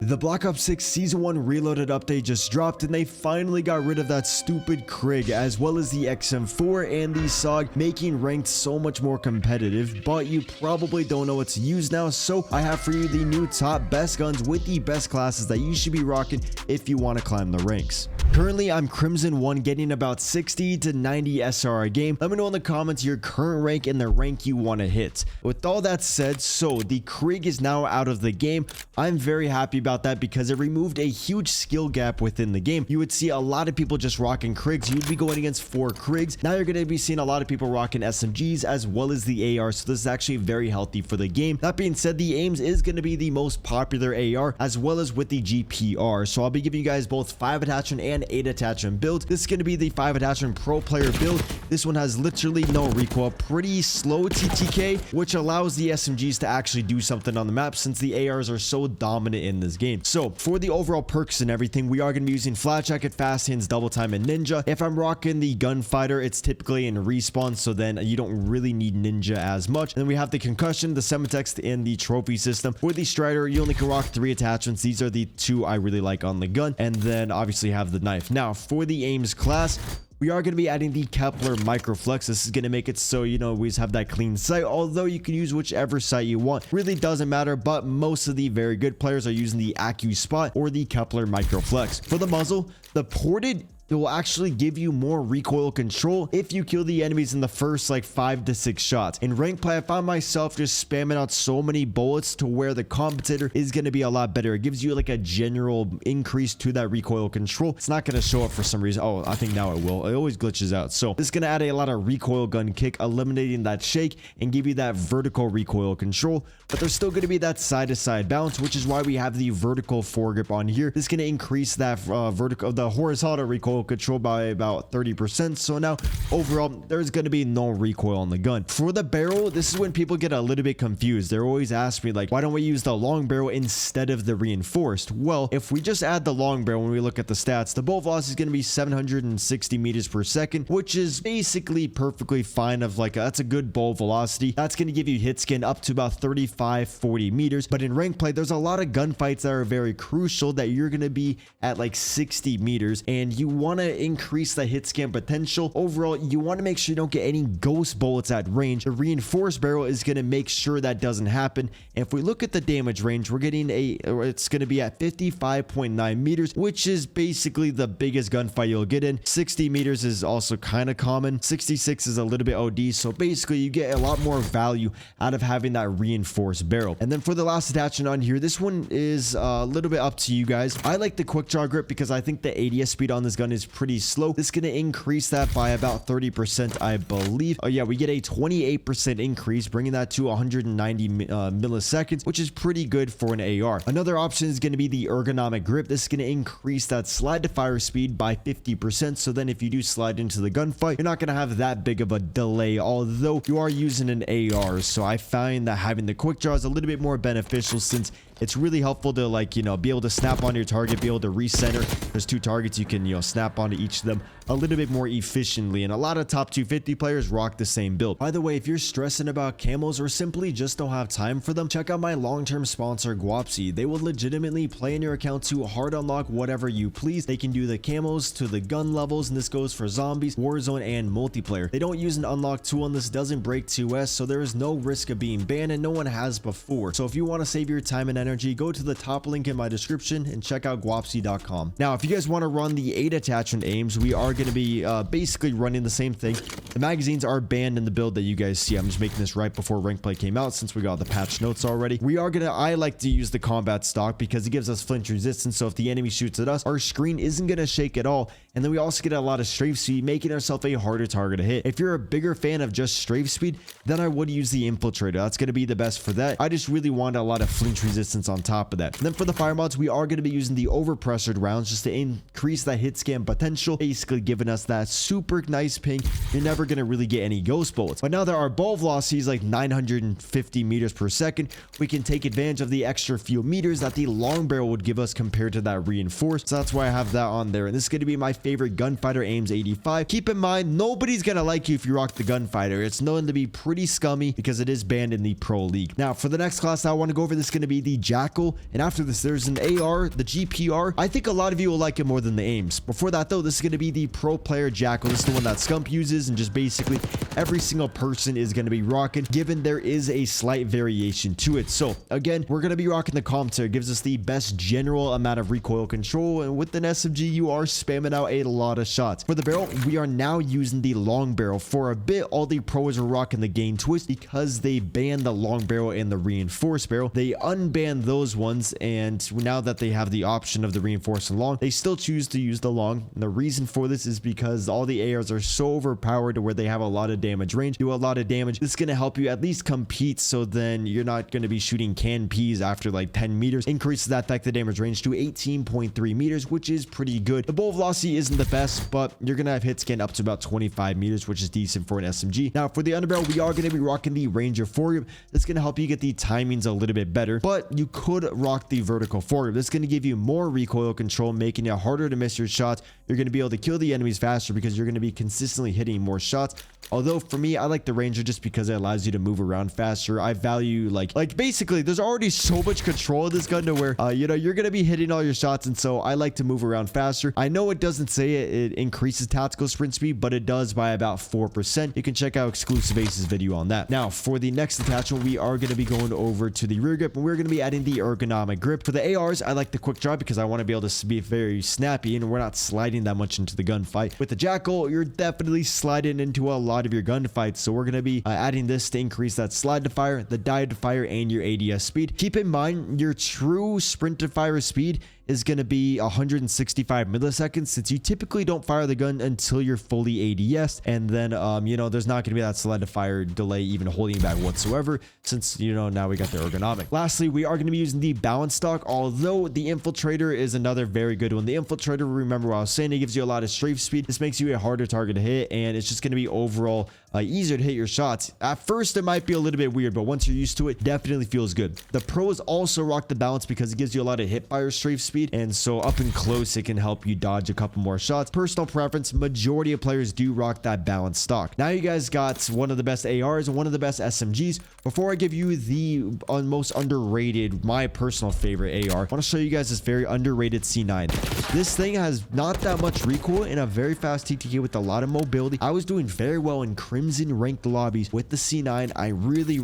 The Black Ops 6 Season 1 Reloaded update just dropped, and they finally got rid of that stupid Krig, as well as the XM4 and the SOG, making ranked so much more competitive. But you probably don't know what to use now, so I have for you the new top best guns with the best classes that you should be rocking if you want to climb the ranks. Currently, I'm Crimson 1, getting about 60 to 90 SR a game. Let me know in the comments your current rank and the rank you want to hit. With all that said, so the Krig is now out of the game. I'm very happy about that because it removed a huge skill gap within the game. You would see a lot of people just rocking Krigs. You'd be going against 4 Krigs. Now you're going to be seeing a lot of people rocking SMGs as well as the AR, so this is actually very healthy for the game. That being said, the AIMS is going to be the most popular AR as well as with the GPR, so I'll be giving you guys both 5 attachment and 8 attachment builds. This is going to be the 5 attachment pro player build. This one has literally no recoil, pretty slow TTK, which allows the SMGs to actually do something on the map since the ARs are so dominant in this game. So for the overall perks and everything, we are going to be using Flat Jacket, Fast Hands, Double Time, and Ninja. If I'm rocking the Gunfighter, it's typically in respawn, so then you don't really need Ninja as much. Then we have the Concussion, the Semitex, and the Trophy System. For the Strider, you only can rock 3 attachments. These are the 2 I really like on the gun, and then obviously have the knife. Now for the AIMS class, we are going to be adding the Kepler Microflex. This is going to make it so, we always have that clean sight, although you can use whichever sight you want. Really doesn't matter, but most of the very good players are using the Acu Spot or the Kepler Microflex. For the muzzle, the ported, it will actually give you more recoil control if you kill the enemies in the first like 5 to 6 shots. In rank play, I found myself just spamming out so many bullets to where the competitor is going to be a lot better. It gives you like a general increase to that recoil control. It's not going to show up for some reason. Oh, I think now it will. It always glitches out. So this is going to add a lot of recoil gun kick, eliminating that shake and give you that vertical recoil control. But there's still going to be that side to side bounce, which is why we have the vertical foregrip on here. This is going to increase that the horizontal recoil control by about 30%. So now overall there's going to be no recoil on the gun. For the barrel, this is when people get a little bit confused. They're always asking me like, why don't we use the long barrel instead of the reinforced? Well, if we just add the long barrel, when we look at the stats, the bolt velocity is going to be 760 meters per second, which is basically perfectly fine. That's a good bolt velocity. That's going to give you hit scan up to about 35-40 meters. But in rank play, there's a lot of gunfights that are very crucial that you're going to be at like 60 meters, and you want to increase the hit scan potential. Overall, you want to make sure you don't get any ghost bullets at range. The reinforced barrel is going to make sure that doesn't happen. And if we look at the damage range, we're getting it's going to be at 55.9 meters, which is basically the biggest gunfight you'll get in. 60 meters is also kind of common. 66 is a little bit OD. So basically you get a lot more value out of having that reinforced barrel. And then for the last attachment on here, this one is a little bit up to you guys. I like the quick draw grip because I think the ADS speed on this gun is pretty slow. This is going to increase that by about 30%, I believe. Oh yeah, we get a 28% increase, bringing that to 190 milliseconds, which is pretty good for an AR. Another option is going to be the ergonomic grip. This is going to increase that slide to fire speed by 50%. So then if you do slide into the gunfight, you're not going to have that big of a delay, although you are using an AR. So I find that having the quick draw is a little bit more beneficial since it's really helpful to be able to snap on your target, be able to recenter. There's 2 targets, you can snap onto each of them a little bit more efficiently, and a lot of top 250 players rock the same build. By the way, if you're stressing about camos or simply just don't have time for them, check out my long-term sponsor Guapsi. They will legitimately play in your account to hard unlock whatever you please. They can do the camos to the gun levels, and this goes for zombies, Warzone, and multiplayer. They don't use an unlock tool, and this doesn't break 2S, so there is no risk of being banned, and no one has before. So if you want to save your time and energy, go to the top link in my description and check out guapsi.com. Now, if you guys want to run the 8 attachment aims, we are going to be basically running the same thing. The magazines are banned in the build that you guys see. I'm just making this right before rank play came out since we got the patch notes already. I like to use the combat stock because it gives us flinch resistance, so if the enemy shoots at us, our screen isn't going to shake at all. And then we also get a lot of strafe speed, making ourselves a harder target to hit. If you're a bigger fan of just strafe speed, then I would use the infiltrator. That's going to be the best for that. I just really want a lot of flinch resistance on top of that. And then for the fire mods, we are going to be using the overpressured rounds just to increase that hit scan potential, basically giving us that super nice ping. You're never going to really get any ghost bullets. But now that our bolt velocity is like 950 meters per second, we can take advantage of the extra few meters that the long barrel would give us compared to that reinforced. So that's why I have that on there. And this is going to be my favorite gunfighter, AIMS 85. Keep in mind, nobody's going to like you if you rock the gunfighter. It's known to be pretty scummy because it is banned in the pro league. Now for the next class I want to go over, this is going to be the Jackal, and after this there's an AR, the GPR. I think a lot of you will like it more than the Ames. Before that though, this is going to be the Pro Player Jackal. This is the one that Scump uses, and just basically every single person is going to be rocking, given there is a slight variation to it. So again, we're going to be rocking the Compter. It gives us the best general amount of recoil control, and with an SMG you are spamming out a lot of shots. For the barrel, we are now using the long barrel. For a bit, all the pros were rocking the Gain Twist because they banned the long barrel and the reinforced barrel. They unbanned those ones, and now that they have the option of the reinforced and long, they still choose to use the long. And the reason for this is because all the ARs are so overpowered to where they have a lot of damage range, do a lot of damage. This is going to help you at least compete, so then you're not going to be shooting canned peas after like 10 meters. Increases that effective damage range to 18.3 meters, which is pretty good. The bullet velocity isn't the best, but you're going to have hit scan up to about 25 meters, which is decent for an SMG. Now for the underbarrel, we are going to be rocking the Ranger foregrip. That's going to help you get the timings a little bit better, but you could rock the vertical foregrip. This is going to give you more recoil control, making it harder to miss your shots. You're going to be able to kill the enemies faster because you're going to be consistently hitting more shots. Although for me, I like the Ranger just because it allows you to move around faster. I value like basically there's already so much control of this gun to where you know, you're going to be hitting all your shots, and so I like to move around faster. I know it doesn't say it increases tactical sprint speed, but it does by about 4%. You can check out Exclusive Ace's video on that. Now for the next attachment, we are going to be going over to the rear grip, and we're going to be adding the ergonomic grip. For the ARs, I like the quick draw because I want to be able to be very snappy, and we're not sliding that much into the gunfight. With the Jackal, you're definitely sliding into a lot of your gunfights, so we're going to be adding this to increase that slide to fire, the dive to fire, and your ADS speed. Keep in mind, your true sprint to fire speed is going to be 165 milliseconds, since you typically don't fire the gun until you're fully ADS, and then you know, there's not going to be that slide to fire delay even holding back whatsoever, since you know, now we got the ergonomic. Lastly, we are going to be using the balance stock, although the Infiltrator is another very good one. The Infiltrator, remember what I was saying, it gives you a lot of strafe speed. This makes you a harder target to hit, and it's just going to be overall easier to hit your shots. At first it might be a little bit weird, but once you're used to it, definitely feels good. The pros also rock the balance because it gives you a lot of hip fire strafe speed, and so up and close it can help you dodge a couple more shots. Personal preference, majority of players do rock that balance stock. Now you guys got one of the best ARs and one of the best SMGs. Before I give you the most underrated, my personal favorite AR, I want to show you guys this very underrated C9. This thing has not that much recoil and a very fast TTK with a lot of mobility. I was doing very well in Crimson ranked lobbies with the C9. I really,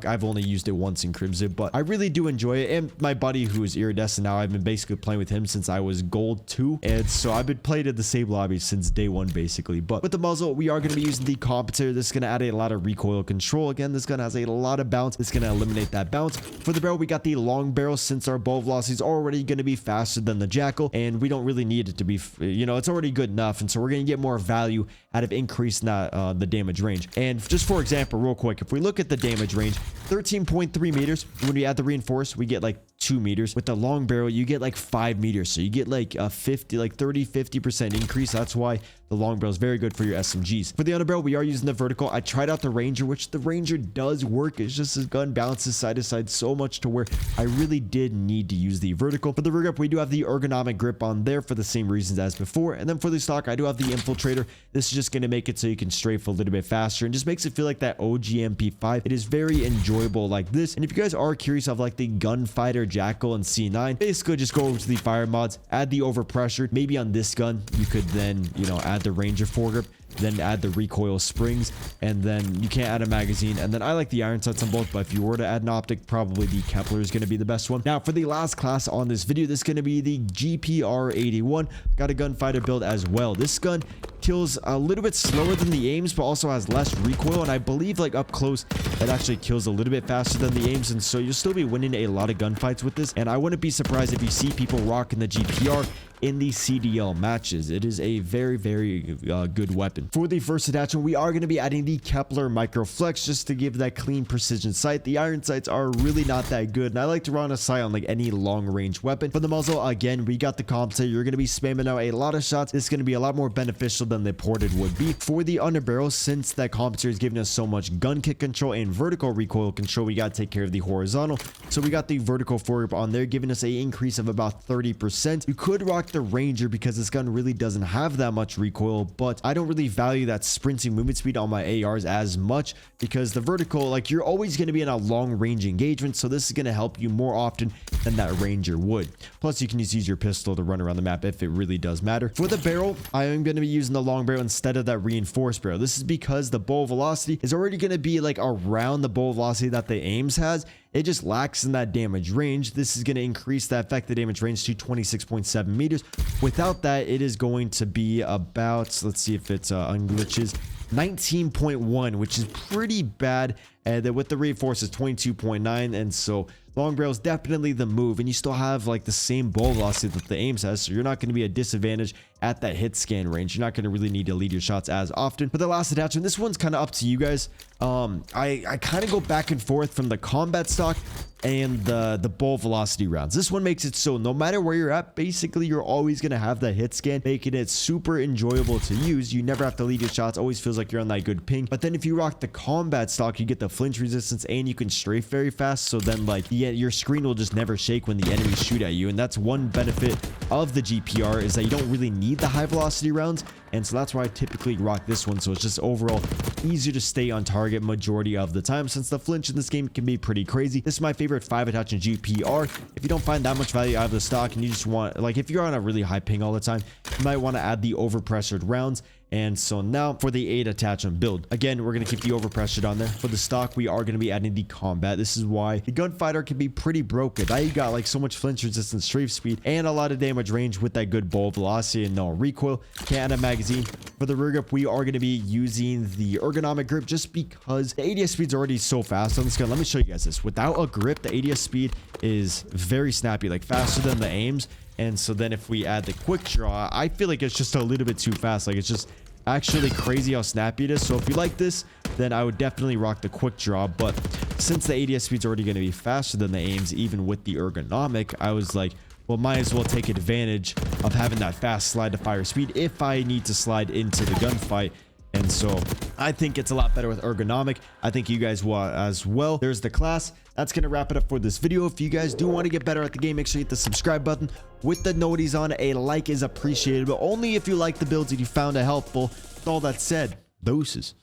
I've only used it once in Crimson, but I really do enjoy it. And my buddy who is iridescent now, I've been basically playing with him since I was gold 2, and so I've been playing in the same lobby since day 1 basically. But with the muzzle, we are going to be using the compensator. This is going to add a lot of recoil control. Again, this gun has a lot of bounce. It's going to eliminate that bounce. For the barrel, we got the long barrel, since our bullet velocity is already going to be faster than the Jackal, and we don't really need it to be, you know, it's already good enough, and so we're going to get more value out of increasing that the damage range. And just for example, real quick, if we look at the damage range, 13.3 meters. When we add the reinforced, we get like 2 meters. With the long barrel, you get like 5 meters, so you get like a 50% increase. That's why the long barrel is very good for your SMGs. For the underbarrel, we are using the vertical. I tried out the Ranger, which the Ranger does work. It's just this gun bounces side to side so much to where I really did need to use the vertical. For the rear grip, we do have the ergonomic grip on there for the same reasons as before. And then for the stock, I do have the Infiltrator. This is just going to make it so you can strafe a little bit faster and just makes it feel like that OG MP5. It is very enjoyable like this. And if you guys are curious of like the Gunfighter, Jackal, and C9, basically just go over to the fire mods, add the overpressure. Maybe on this gun, you could then, you know, add the Ranger foregrip, then add the recoil springs, and then you can't add a magazine. And then I like the iron sights on both, but if you were to add an optic, probably the Kepler is going to be the best one. Now for the last class on this video, this is going to be the GPR81. Got a gunfighter build as well. This gun kills a little bit slower than the Ames, but also has less recoil, and I believe like up close it actually kills a little bit faster than the Ames, and so you'll still be winning a lot of gunfights with this. And I wouldn't be surprised if you see people rocking the GPR in the CDL matches. It is a very good weapon. For the first attachment, we are going to be adding the Kepler Microflex just to give that clean precision sight. The iron sights are really not that good, and I like to run a sight on like any long range weapon. For the muzzle, again, we got the compensator. You're going to be spamming out a lot of shots. This is going to be a lot more beneficial than the ported would be. For the underbarrel, since that compensator is giving us so much gun kick control and vertical recoil control, we got to take care of the horizontal. So we got the vertical foregrip on there, giving us an increase of about 30%. You could rock the Ranger because this gun really doesn't have that much recoil, but I don't really value that sprinting movement speed on my ARs as much because the vertical, like, you're always going to be in a long range engagement, so this is going to help you more often than that Ranger would. Plus, you can just use your pistol to run around the map if it really does matter. For the barrel, I am going to be using the long barrel instead of that reinforced barrel. This is because the bullet velocity is already going to be like around the bullet velocity that the Ames has. It just lacks in that damage range. This is going to increase that effective damage range to 26.7 meters. Without that, it is going to be about, let's see if it's unglitches, 19.1, which is pretty bad. And then with the reinforced is 22.9, and so long barrel is definitely the move, and you still have like the same bullet velocity that the Ames has, so you're not going to be a disadvantage at that hit scan range. You're not going to really need to lead your shots as often. For the last attachment, this one's kind of up to you guys. I kind of go back and forth from the combat stock and the bullet velocity rounds. This one makes it so no matter where you're at, basically you're always going to have that hit scan, making it super enjoyable to use. You never have to lead your shots, always feels like you're on that good ping. But then if you rock the combat stock, you get the flinch resistance and you can strafe very fast, so then like your screen will just never shake when the enemies shoot at you. And that's one benefit of the GPR, is that you don't really need the high velocity rounds, and so that's why I typically rock this one. So it's just overall easier to stay on target majority of the time, since the flinch in this game can be pretty crazy. This is my favorite 5 attachment GPR. If you don't find that much value out of the stock and you just want, like, if you're on a really high ping all the time, you might want to add the overpressured rounds. And so now for the 8 attachment build, again, we're going to keep the overpressured on there. For the stock, we are going to be adding the combat. This is why the gunfighter can be pretty broken. Now you got like so much flinch resistance, strafe speed, and a lot of damage range with that good bullet velocity and no recoil. Can't add a magazine. For the rear grip, we are going to be using the ergonomic grip just because the ADS speed's already so fast on this gun. Let me show you guys this. Without a grip, the ADS speed is very snappy, like faster than the Ames. And so then if we add the quick draw, I feel like it's just a little bit too fast. Like, it's just actually crazy how snappy it is. So if you like this, then I would definitely rock the quick draw. But since the ADS speed's already going to be faster than the Ames, even with the ergonomic, I was like, well, might as well take advantage of having that fast slide to fire speed if I need to slide into the gunfight. And so I think it's a lot better with ergonomic. I think you guys will as well. There's the class. That's going to wrap it up for this video. If you guys do want to get better at the game, make sure you hit the subscribe button with the noties on. A like is appreciated, but only if you like the builds and you found it helpful. With all that said, doses.